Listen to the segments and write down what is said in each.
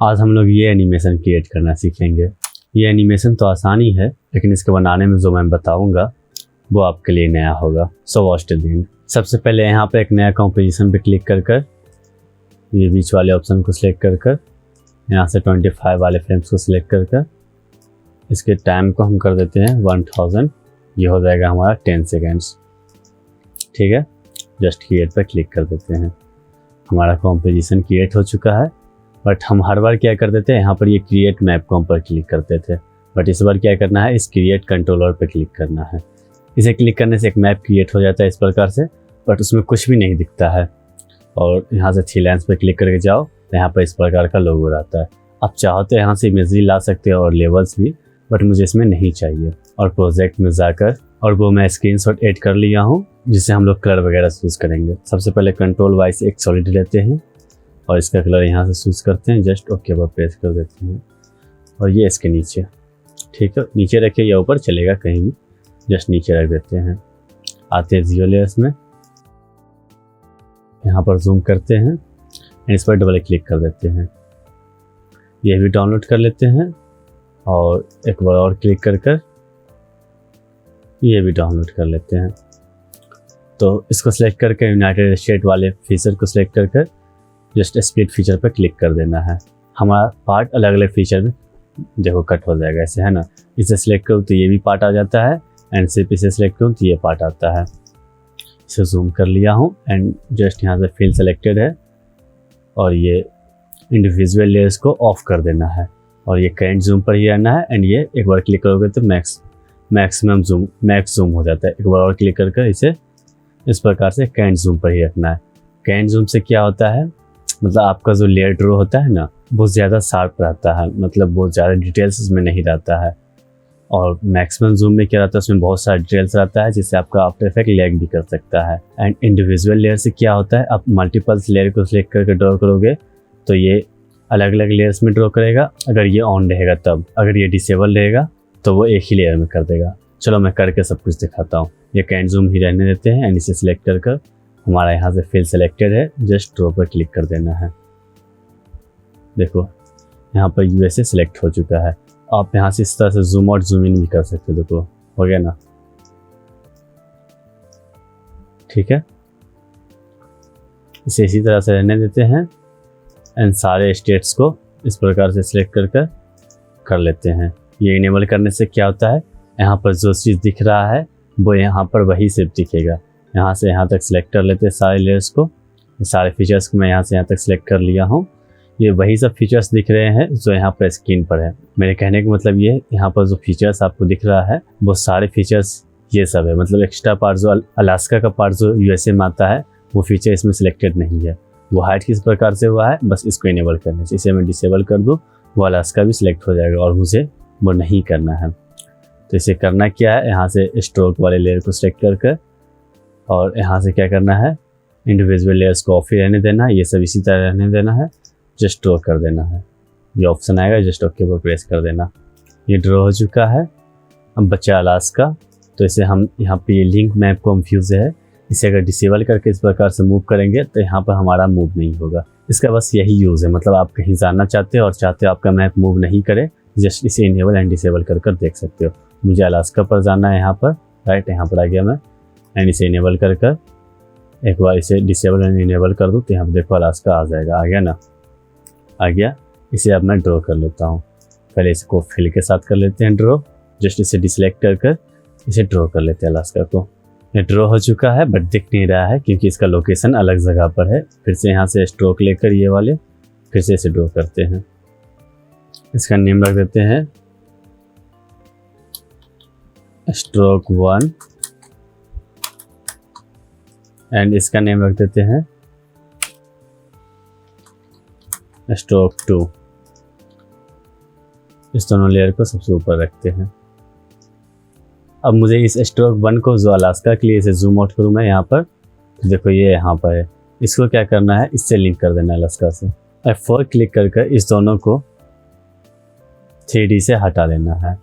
आज हम लोग ये एनिमेशन क्रिएट करना सीखेंगे। ये एनिमेशन तो आसान ही है, लेकिन इसके बनाने में जो मैं बताऊंगा वो आपके लिए नया होगा। So watch till the end. सबसे पहले यहाँ पे एक नया कंपोजिशन पे क्लिक कर कर ये बीच वाले ऑप्शन को सिलेक्ट कर कर यहाँ से 25 वाले फ्रेम्स को सिलेक्ट कर कर इसके टाइम को हम कर देते हैं 1000। ये हो जाएगा हमारा 10 सेकेंड्स। ठीक है, जस्ट क्रिएट पर क्लिक कर देते हैं। हमारा कंपोजिशन क्रिएट हो चुका है। बट हम हर बार क्या कर देते हैं, यहाँ पर ये क्रिएट मैप कॉम पर क्लिक करते थे, बट इस बार क्या करना है, इस क्रिएट कंट्रोलर पर क्लिक करना है। इसे क्लिक करने से एक मैप क्रिएट हो जाता है इस प्रकार से, बट उसमें कुछ भी नहीं दिखता है। और यहाँ से 3 लाइन्स पर क्लिक करके जाओ तो यहाँ पर इस प्रकार का लोगो रहता है। आप चाहो तो यहाँ से इमेजरी ला सकते हो और लेवल्स भी, बट मुझे इसमें नहीं चाहिए। और प्रोजेक्ट में जाकर और वो मैं स्क्रीनशॉट ऐड कर लिया हूँ, जिससे हम लोग कलर वगैरह चूज़ करेंगे। सबसे पहले कंट्रोल वाई से एक सॉलिड लेते हैं और इसका कलर यहाँ से चूज़ करते हैं। जस्ट ओके पर प्रेस कर देते हैं और ये इसके नीचे, ठीक है, नीचे रखिए या ऊपर चलेगा कहीं भी, जस्ट नीचे रख देते हैं। आते हैं जियो लेयर्स में, यहाँ पर जूम करते हैं, इस पर डबल क्लिक कर देते हैं। ये भी डाउनलोड कर लेते हैं और एक बार और क्लिक कर कर ये भी डाउनलोड कर लेते हैं। तो इसको सिलेक्ट करके यूनाइटेड स्टेट वाले फीचर को सिलेक्ट कर कर जस्ट स्प्लिट फीचर पर क्लिक कर देना है। हमारा पार्ट अलग अलग फीचर में देखो कट हो जाएगा ऐसे, है ना। इसे सिलेक्ट करूँ तो ये भी पार्ट आ जाता है, एंड सिर्फ इसे सिलेक्ट करूँ तो ये पार्ट आता है। इसे जूम कर लिया हूँ एंड जस्ट यहाँ से फिल सेलेक्टेड है और ये इंडिविजुअल लेयर्स को ऑफ कर देना है और ये करेंट जूम पर ही रहना है। एंड ये एक बार क्लिक करोगे तो मैक्स जूम हो जाता है। एक बार और क्लिक कर इसे इस प्रकार से करेंट जूम पर ही रखना है। करेंट जूम से क्या होता है, मतलब आपका जो लेयर ड्रॉ होता है ना, बहुत ज़्यादा शार्प रहता है, मतलब बहुत ज़्यादा डिटेल्स उसमें नहीं रहता है। और मैक्सिमम जूम में क्या रहता है, उसमें बहुत सारा डिटेल्स रहता है, जिससे आपका आफ्टर इफेक्ट लैग भी कर सकता है। एंड इंडिविजुअल लेयर से क्या होता है, आप मल्टीपल्स लेयर को सिलेक्ट करके ड्रॉ करोगे तो ये अलग अलग लेयर्स में ड्रॉ करेगा। अगर ये ऑन रहेगा तब, अगर ये डिसेबल रहेगा तो वो एक ही लेयर में कर देगा। चलो मैं करके सब कुछ दिखाता हूँ। ये कैन जूम ही रहने देते हैं एंड इसे सिलेक्ट कर कर हमारा यहाँ से फिल सेलेक्टेड है, जस्ट ड्रॉ पर क्लिक कर देना है। देखो यहाँ पर यूएसए सिलेक्ट हो चुका है। आप यहाँ से इस तरह से जूम आउट जूम इन भी कर सकते हो। देखो हो गया ना, ठीक है। इसे इसी तरह से रहने देते हैं एंड सारे स्टेट्स को इस प्रकार से सिलेक्ट कर लेते हैं। ये इनेबल करने से क्या होता है, यहाँ पर जो चीज़ दिख रहा है वो यहाँ पर वही सिर्फ दिखेगा। यहाँ से यहाँ तक सिलेक्ट कर लेते हैं सारे लेयर्स को, सारे फीचर्स को मैं यहाँ से यहाँ तक सिलेक्ट कर लिया हूँ। ये वही सब फीचर्स दिख रहे हैं जो यहाँ पर स्क्रीन पर है। मेरे कहने का मतलब ये, यहाँ पर जो फीचर्स आपको दिख रहा है वो सारे फीचर्स ये सब है। मतलब एक्स्ट्रा पार्ट जो अलास्का का पार्ट जो यूएसए में आता है वो फीचर इसमें सिलेक्टेड नहीं है। वो हाइड किस प्रकार से हुआ है, बस इसको इनेबल करने से। इसे मैं डिसेबल कर दूँ, वो अलास्का भी सिलेक्ट हो जाएगा और मुझे वो नहीं करना है। तो इसे करना क्या है, यहाँ से स्ट्रोक वाले लेयर को सिलेक्ट कर और यहाँ से क्या करना है, इंडिविजुअल लेयर्स को ऑफ ही रहने देना है। ये सब इसी तरह रहने देना है, जस्ट ड्रॉ कर देना है। ये ऑप्शन आएगा, जस्ट ओके पर प्रेस कर देना। ये ड्रॉ हो चुका है। अब बचा अलास्का, तो इसे हम यहाँ पे ये लिंक मैप कंफ्यूज है, इसे अगर डिसेबल करके इस प्रकार से मूव करेंगे तो यहाँ पर हमारा मूव नहीं होगा। इसका बस यही यूज़ है, मतलब आप कहीं जाना चाहते हो और चाहते हो आपका मैप मूव नहीं करे, जस्ट इसे इनेबल एंड डिसेबल कर देख सकते हो। मुझे अलास्का पर जाना है, यहाँ पर राइट, यहाँ पर आ गया मैं, एंड इसे इनेबल कर एक बार इसे डिसेबल एंड इनेबल कर दूँ तो यहाँ पर देखो अलास्का आ जाएगा। आ गया ना, आ गया। इसे अब मैं ड्रॉ कर लेता हूँ। पहले इसको फिल के साथ कर लेते हैं ड्रॉ, जस्ट इसे डिसेलेक्ट कर इसे ड्रॉ कर लेते हैं अलास्का को। ये ड्रॉ हो चुका है बट दिख नहीं रहा है क्योंकि इसका लोकेशन अलग जगह पर है। फिर से यहाँ से स्ट्रोक लेकर ये वाले फिर से इसे ड्रॉ करते हैं। इसका नेम रख देते हैं स्ट्रोक 1 एंड इसका नेम रख देते हैं स्ट्रोक 2। इस दोनों लेयर को सबसे ऊपर रखते हैं। अब मुझे इस स्ट्रोक 1 को जो अलास्का के लिए इसे जूम आउट करूँ मैं यहाँ पर, तो देखो ये यहाँ पर है। इसको क्या करना है, इससे लिंक कर देना है अलास्का से। F4 क्लिक कर इस दोनों को 3D से हटा लेना है।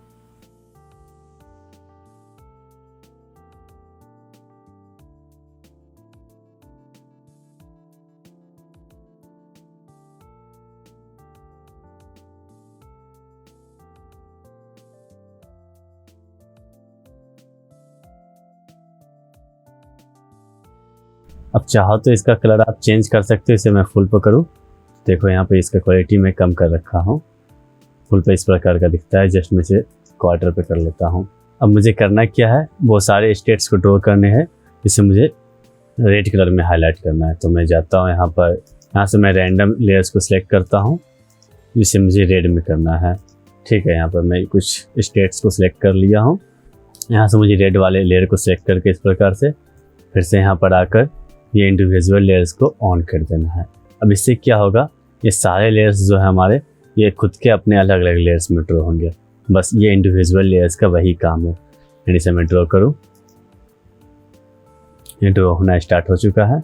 अब चाहो तो इसका कलर आप चेंज कर सकते हो। इसे मैं फुल पे करूँ, देखो यहाँ पे इसका क्वालिटी मैं कम कर रखा हूँ। फुल पे इस प्रकार का दिखता है, जस्ट मैं इसे क्वार्टर पे कर लेता हूँ। अब मुझे करना क्या है, बहुत सारे स्टेट्स को ड्रॉ करने हैं, जिसे मुझे रेड कलर में हाईलाइट करना है। तो मैं जाता हूँ यहाँ पर, यहाँ से मैं रैंडम लेयर्स को सिलेक्ट करता हूँ जिसे मुझे रेड में करना है। ठीक है, यहाँ पर मैं कुछ स्टेट्स को सिलेक्ट कर लिया हूँ। यहाँ से मुझे रेड वाले लेयर को सिलेक्ट करके इस प्रकार से फिर से यहाँ पर आकर ये इंडिविजुअल लेयर्स को ऑन कर देना है। अब इससे क्या होगा, ये सारे लेयर्स जो है हमारे, ये खुद के अपने अलग अलग लेयर्स में ड्रॉ होंगे। बस ये इंडिविजुअल लेयर्स का वही काम है। फिर इसे मैं ड्रॉ करूँ, ये ड्रॉ होना स्टार्ट हो चुका है।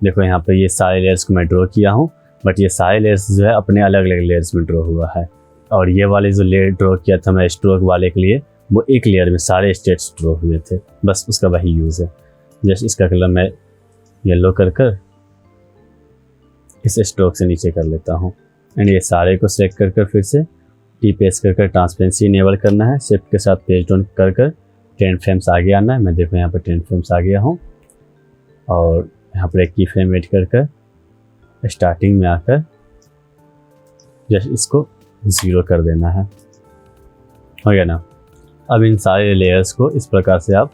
देखो यहाँ पे ये सारे लेयर्स को मैं ड्रॉ किया हूँ, बट ये सारे लेयर्स जो है अपने अलग अलग लेयर्स में ड्रॉ हुआ है। और ये वाले जो लेयर ड्रॉ किया था मैं स्ट्रोक वाले के लिए, वो एक लेयर में सारे स्टेट्स ड्रॉ हुए थे, बस उसका वही यूज़ है। जस्ट इसका कलर मैं येलो कर इस स्ट्रोक से नीचे कर लेता हूँ। एंड ये सारे को सेलेक्ट कर फिर से टी पेस कर ट्रांसपेरेंसी इनेबल करना है। शिफ्ट के साथ पेज डाउन कर 10 फ्रेम्स आगे आना है। मैं देखो यहाँ पर 10 फ्रेम्स आ गया हूँ और यहाँ पर एक की फ्रेम एड कर स्टार्टिंग में आकर जस्ट इसको 0 कर देना है। हो गया ना। अब इन सारे लेयर्स को इस प्रकार से आप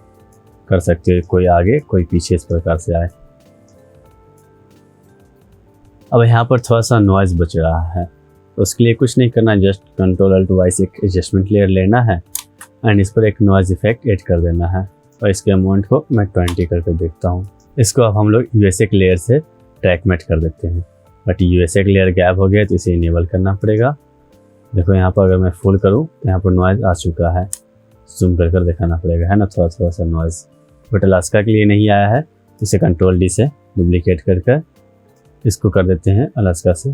कर सकते हो, कोई आगे कोई पीछे इस प्रकार से आए। अब यहाँ पर थोड़ा सा नॉइज़ बच रहा है, तो उसके लिए कुछ नहीं करना, जस्ट Ctrl+Alt+Y से एक एडजस्टमेंट लेयर लेना है एंड इस पर एक नॉइज़ इफेक्ट ऐड कर देना है। और इसके अमाउंट को मैं 20 करके देखता हूँ। इसको अब हम लोग USA के लेयर से ट्रैक मैट कर देते हैं, बट USA का लेयर गैप हो गया तो इसे इनेबल करना पड़ेगा। देखो यहाँ पर अगर मैं फुल करूँ तो यहाँ पर नॉइज़ आ चुका है, जूम कर दिखाना पड़ेगा, है ना, थोड़ा सा नॉइज़। बट अलास्का के लिए नहीं आया है, इसे Ctrl+D से डुप्लीकेट कर इसको कर देते हैं अलास्का से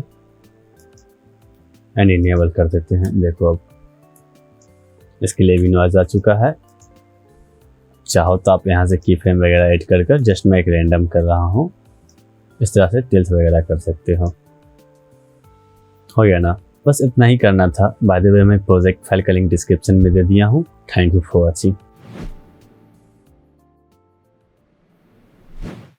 एंड इनेबल कर देते हैं। देखो अब इसके लिए भी नॉइज़ आ चुका है। चाहो तो आप यहाँ से की फ्रेम वगैरह ऐड कर जस्ट मैं एक रैंडम कर रहा हूँ, इस तरह से टिल्ट वगैरह कर सकते हो गया ना। बस इतना ही करना था। बाय द वे मैं प्रोजेक्ट फाइल का लिंक डिस्क्रिप्शन में दे दिया हूँ। Thank you for watching.